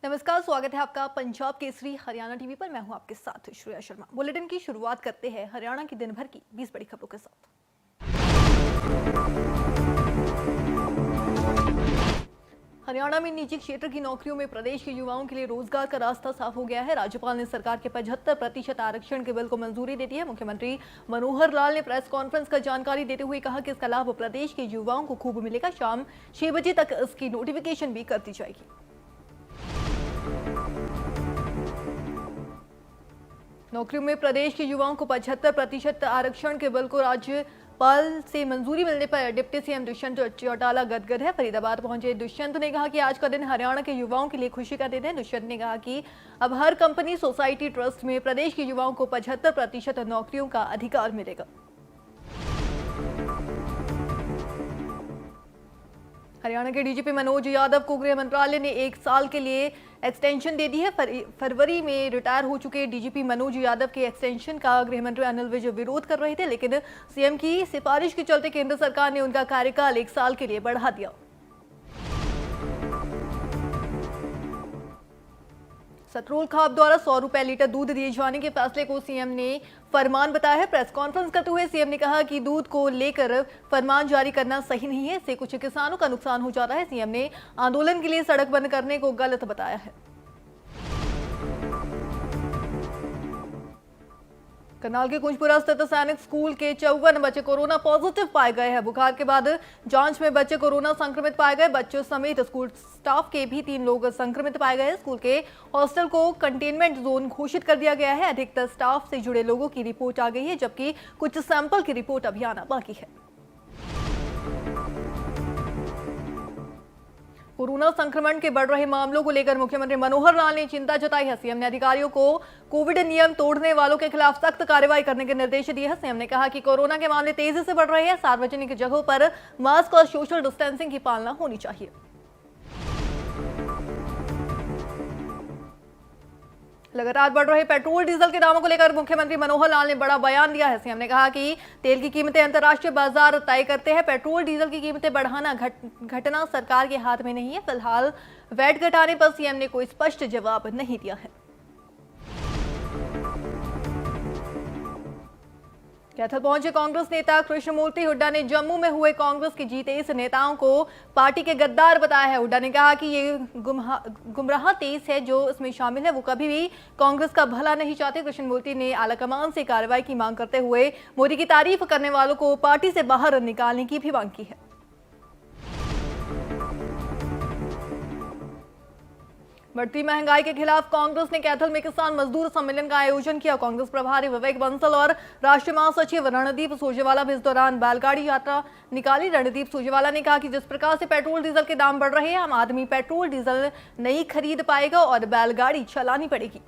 नमस्कार, स्वागत है आपका पंजाब केसरी हरियाणा टीवी पर। मैं हूं आपके साथ श्रेया शर्मा। बुलेटिन की शुरुआत करते हैं हरियाणा की दिन भर की 20 बड़ी खबरों के साथ। हरियाणा में निजी क्षेत्र की नौकरियों में प्रदेश के युवाओं के लिए रोजगार का रास्ता साफ हो गया है। राज्यपाल ने सरकार के 75% आरक्षण के बिल को मंजूरी दे दी है। मुख्यमंत्री मनोहर लाल ने प्रेस कॉन्फ्रेंस कर जानकारी देते हुए कहा कि इसका लाभ प्रदेश के युवाओं को खूब मिलेगा। शाम 6 बजे तक इसकी नोटिफिकेशन भी कर दी जाएगी। नौकरियों में प्रदेश के युवाओं को 75% आरक्षण के बिल को राज्यपाल से मंजूरी मिलने पर डिप्टी सीएम दुष्यंत चौटाला गदगद है। फरीदाबाद पहुंचे दुष्यंत ने कहा कि आज का दिन हरियाणा के युवाओं के लिए खुशी का दिन है। दुष्यंत ने कहा कि अब हर कंपनी, सोसाइटी, ट्रस्ट में प्रदेश के युवाओं को 75% नौकरियों का अधिकार मिलेगा। हरियाणा के डीजीपी मनोज यादव को गृह मंत्रालय ने 1 साल के लिए एक्सटेंशन दे दी है। फरवरी में रिटायर हो चुके डीजीपी मनोज यादव के एक्सटेंशन का गृह मंत्री अनिल विज विरोध कर रहे थे, लेकिन सीएम की सिफारिश के चलते केंद्र सरकार ने उनका कार्यकाल 1 साल के लिए बढ़ा दिया। सतरूल खाप द्वारा 100 रुपए लीटर दूध दिए जाने के फैसले को सीएम ने फरमान बताया है। प्रेस कॉन्फ्रेंस करते हुए सीएम ने कहा कि दूध को लेकर फरमान जारी करना सही नहीं है, इससे कुछ किसानों का नुकसान हो जाता है। सीएम ने आंदोलन के लिए सड़क बंद करने को गलत बताया है। करनाल के कुंजपुरा स्थित सैनिक स्कूल के 54 बच्चे कोरोना पॉजिटिव पाए गए हैं। बुखार के बाद जांच में बच्चे कोरोना संक्रमित पाए गए। बच्चों समेत स्कूल स्टाफ के भी 3 लोग संक्रमित पाए गए। स्कूल के हॉस्टल को कंटेनमेंट जोन घोषित कर दिया गया है। अधिकतर स्टाफ से जुड़े लोगों की रिपोर्ट आ गई है, जबकि कुछ सैंपल की रिपोर्ट अभी आना बाकी है। कोरोना संक्रमण के बढ़ रहे मामलों को लेकर मुख्यमंत्री मनोहर लाल ने चिंता जताई है। सीएम ने अधिकारियों को कोविड नियम तोड़ने वालों के खिलाफ सख्त कार्रवाई करने के निर्देश दिए हैं। सीएम ने कहा कि कोरोना के मामले तेजी से बढ़ रहे हैं। सार्वजनिक जगहों पर मास्क और सोशल डिस्टेंसिंग की पालना होनी चाहिए। लगातार बढ़ रहे पेट्रोल डीजल के दामों को लेकर मुख्यमंत्री मनोहर लाल ने बड़ा बयान दिया है। सीएम ने कहा कि तेल की कीमतें अंतर्राष्ट्रीय बाजार तय करते हैं। पेट्रोल डीजल की कीमतें बढ़ाना घटना सरकार के हाथ में नहीं है। फिलहाल वैट घटाने पर सीएम ने कोई स्पष्ट जवाब नहीं दिया है। कैथल पहुंचे कांग्रेस नेता कृष्णमूर्ति हुड्डा ने जम्मू में हुए कांग्रेस की जीते इस नेताओं को पार्टी के गद्दार बताया है। हुड्डा ने कहा कि ये गुमराह तेज है जो इसमें शामिल है, वो कभी भी कांग्रेस का भला नहीं चाहते। कृष्णमूर्ति ने आलाकमान से कार्रवाई की मांग करते हुए मोदी की तारीफ करने वालों को पार्टी से बाहर निकालने की भी मांग की है। बढ़ती महंगाई के खिलाफ कांग्रेस ने कैथल में किसान मजदूर सम्मेलन का आयोजन किया। कांग्रेस प्रभारी विवेक बंसल और राष्ट्रीय महासचिव रणदीप सुरजेवाला भी इस दौरान बैलगाड़ी यात्रा निकाली। रणदीप सुरजेवाला ने कहा कि जिस प्रकार से पेट्रोल डीजल के दाम बढ़ रहे हैं, आम आदमी पेट्रोल डीजल नहीं खरीद पाएगा और बैलगाड़ी चलानी पड़ेगी।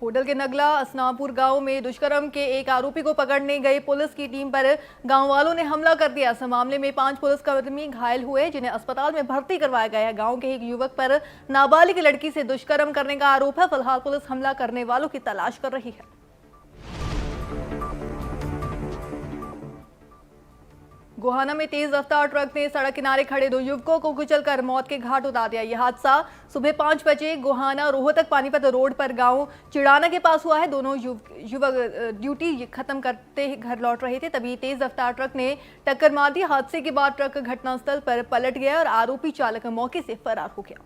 होडल के नगला असनापुर गांव में दुष्कर्म के एक आरोपी को पकड़ने गई पुलिस की टीम पर गांव वालों ने हमला कर दिया। इस मामले में 5 पुलिसकर्मी घायल हुए, जिन्हें अस्पताल में भर्ती करवाया गया है। गांव के एक युवक पर नाबालिग लड़की से दुष्कर्म करने का आरोप है। फिलहाल पुलिस हमला करने वालों की तलाश कर रही है। गोहाना में तेज रफ्तार ट्रक ने सड़क किनारे खड़े 2 युवकों को कुचलकर मौत के घाट उतार दिया। यह हादसा सुबह 5 बजे गोहाना रोहतक पानीपत रोड पर गांव चिड़ाना के पास हुआ है। दोनों युवक ड्यूटी खत्म करते घर लौट रहे थे, तभी तेज रफ्तार ट्रक ने टक्कर मार दी। हादसे के बाद ट्रक घटनास्थल पर पलट गया और आरोपी चालक मौके से फरार हो गया।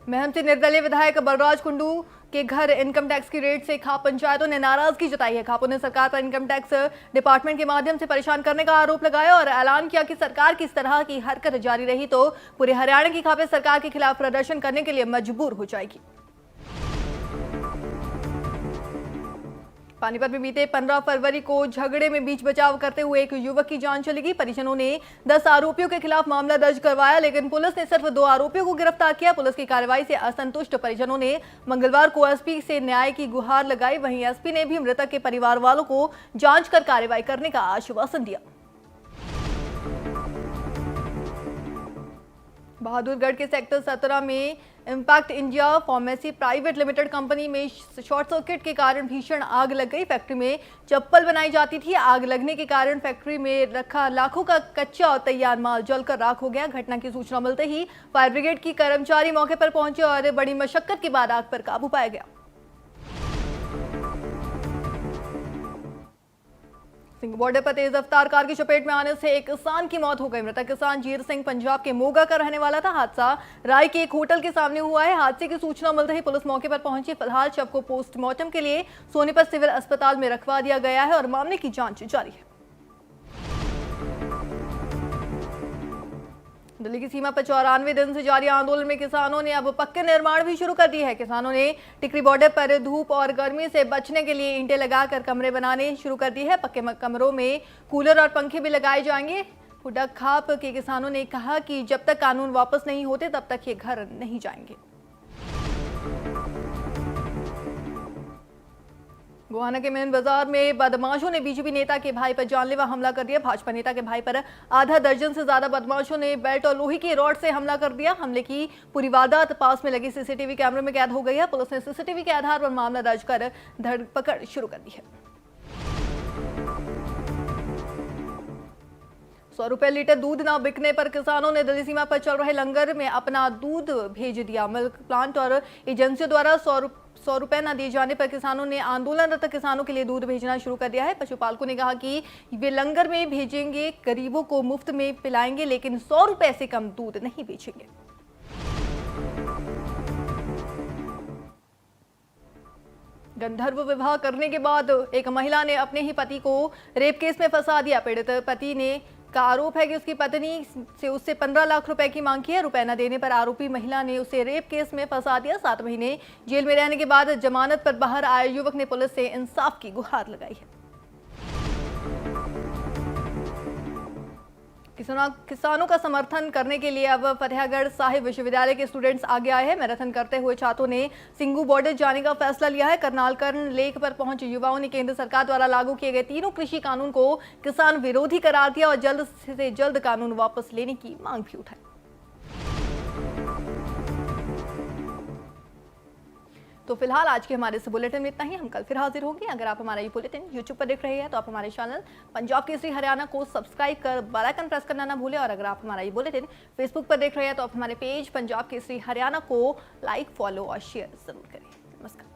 महम से निर्दलीय विधायक बलराज कुंडू के घर इनकम टैक्स की रेड से खाप पंचायतों ने नाराजगी जताई है। खापों ने सरकार पर इनकम टैक्स डिपार्टमेंट के माध्यम से परेशान करने का आरोप लगाया और ऐलान किया कि सरकार की इस तरह की हरकत जारी रही तो पूरे हरियाणा की खापें सरकार के खिलाफ प्रदर्शन करने के लिए मजबूर हो जाएगी। पानीपत में बीते 15 फरवरी को झगड़े में बीच बचाव करते हुए एक युवक की जान चली गई। परिजनों ने 10 आरोपियों के खिलाफ मामला दर्ज करवाया, लेकिन पुलिस ने सिर्फ 2 आरोपियों को गिरफ्तार किया। पुलिस की कार्रवाई से असंतुष्ट परिजनों ने मंगलवार को एसपी से न्याय की गुहार लगाई। वहीं एसपी ने भी मृतक के परिवार वालों को जांच कर कार्रवाई करने का आश्वासन दिया। बहादुरगढ़ के सेक्टर 17 में impact India pharmacy private limited company में शॉर्ट सर्किट के कारण भीषण आग लग गई। फैक्ट्री में चप्पल बनाई जाती थी। आग लगने के कारण फैक्ट्री में रखा लाखों का कच्चा और तैयार माल जलकर राख हो गया। घटना की सूचना मिलते ही फायर ब्रिगेड की कर्मचारी मौके पर पहुंचे और बड़ी मशक्कत के बाद आग पर काबू पाया गया। सिंह बॉर्डर पर तेज रफ्तार कार की चपेट में आने से एक किसान की मौत हो गई। मृतक किसान जीर सिंह पंजाब के मोगा का रहने वाला था। हादसा राय के एक होटल के सामने हुआ है। हादसे की सूचना मिलते ही पुलिस मौके पर पहुंची। फिलहाल शव को पोस्टमार्टम के लिए सोनीपत सिविल अस्पताल में रखवा दिया गया है और मामले की जांच जारी है। दिल्ली की सीमा पर 94 दिन से जारी आंदोलन में किसानों ने अब पक्के निर्माण भी शुरू कर दिए है। किसानों ने टिकरी बॉर्डर पर धूप और गर्मी से बचने के लिए ईंटें लगाकर कमरे बनाने शुरू कर दिए हैं। पक्के कमरों में कूलर और पंखे भी लगाए जाएंगे। हुडक खाप के किसानों ने कहा कि जब तक कानून वापस नहीं होते तब तक ये घर नहीं जाएंगे। गोहाना के मेन बाजार में बदमाशों ने बीजेपी नेता के भाई पर जानलेवा हमला कर दिया। भाजपा नेता के भाई पर आधा दर्जन से ज्यादा बदमाशों ने बेल्ट और लोहे की रॉड से हमला कर दिया। हमले की पूरी वारदात पास में लगी सीसीटीवी कैमरे में कैद हो गई है। पुलिस ने सीसीटीवी के आधार पर मामला दर्ज कर धरपकड़ शुरू कर दी है। 100 रुपए लीटर दूध न बिकने पर किसानों ने दिल्ली सीमा पर चल रहे लंगर में अपना दूध भेज दिया। मिल्क प्लांट और एजेंसियों द्वारा 100 रुपए न दिए जाने पर किसानों ने आंदोलनरत किसानों के लिए दूध भेजना शुरू कर दिया है। पशुपालकों ने कहा कि वे लंगर में भेजेंगे, गरीबों को मुफ्त में पिलाएंगे, लेकिन 100 रुपए से कम दूध नहीं बेचेंगे। गंधर्व विवाह करने के बाद एक महिला ने अपने ही पति को रेप केस में फंसा दिया। पीड़ित पति ने का आरोप है कि उसकी पत्नी से उससे 15 लाख रुपए की मांग की है। रुपए न देने पर आरोपी महिला ने उसे रेप केस में फंसा दिया। 7 महीने जेल में रहने के बाद जमानत पर बाहर आए युवक ने पुलिस से इंसाफ की गुहार लगाई है। किसानों का समर्थन करने के लिए अब फतेहगढ़ साहिब विश्वविद्यालय के स्टूडेंट्स आगे आए हैं। मैराथन करते हुए छात्रों ने सिंगू बॉर्डर जाने का फैसला लिया है। करनालकर्ण लेक पर पहुंचे युवाओं ने केंद्र सरकार द्वारा लागू किए गए तीनों कृषि कानून को किसान विरोधी करार दिया और जल्द से जल्द कानून वापस लेने की मांग भी उठाई। तो फिलहाल आज के हमारे इस बुलेटिन में इतना ही। हम कल फिर हाजिर होंगे। अगर आप हमारा ये बुलेटिन यूट्यूब पर देख रहे हैं तो आप हमारे चैनल पंजाब केसरी हरियाणा को सब्सक्राइब कर बेल आइकन प्रेस करना ना भूलें। और अगर आप हमारा ये बुलेटिन फेसबुक पर देख रहे हैं तो आप हमारे पेज पंजाब केसरी हरियाणा को लाइक, फॉलो और शेयर जरूर करें। नमस्कार।